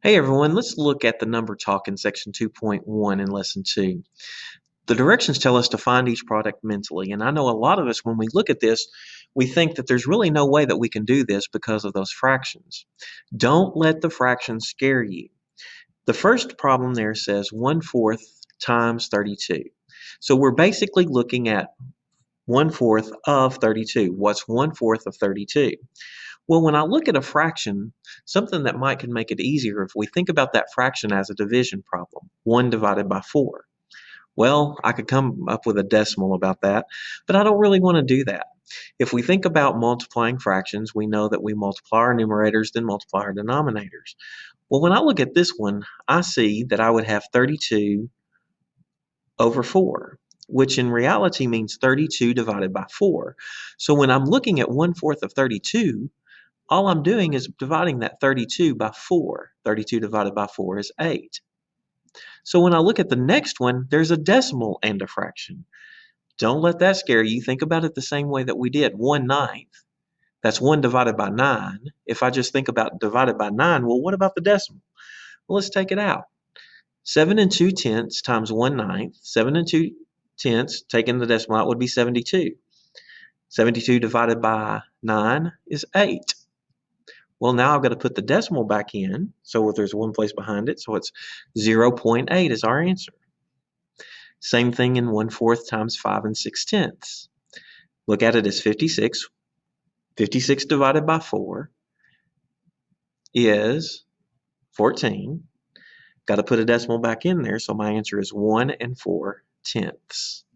Hey everyone, let's look at the number talk in section 2.1 in lesson 2. The directions tell us to find each product mentally, and I know a lot of us, when we look at this, we think that there's really no way that we can do this because of those fractions. Don't let the fractions scare you. The first problem there says 1/4 times 32. So we're basically looking at 1/4 of 32. What's 1/4 of 32? Well, when I look at a fraction, something that might can make it easier if we think about that fraction as a division problem, 1 divided by 4. Well, I could come up with a decimal about that, but I don't really want to do that. If we think about multiplying fractions, we know that we multiply our numerators, then multiply our denominators. Well, when I look at this one, I see that I would have 32 over 4, which in reality means 32 divided by 4. So when I'm looking at 1/4 of 32, all I'm doing is dividing that 32 by 4. 32 divided by 4 is 8. So when I look at the next one, there's a decimal and a fraction. Don't let that scare you. Think about it the same way that we did, 1/9. That's 1 divided by 9. If I just think about divided by 9, well, what about the decimal? Well, let's take it out. 7 and 2/10 times 1/9. 7 and 2/10, taking the decimal out, would be 72. 72 divided by 9 is 8. Well, now I've got to put the decimal back in, so there's one place behind it, so it's 0.8 is our answer. Same thing in 1/4 times 5 and 6/10. Look at it as 56. 56 divided by 4 is 14. Got to put a decimal back in there, so my answer is 1 4/10.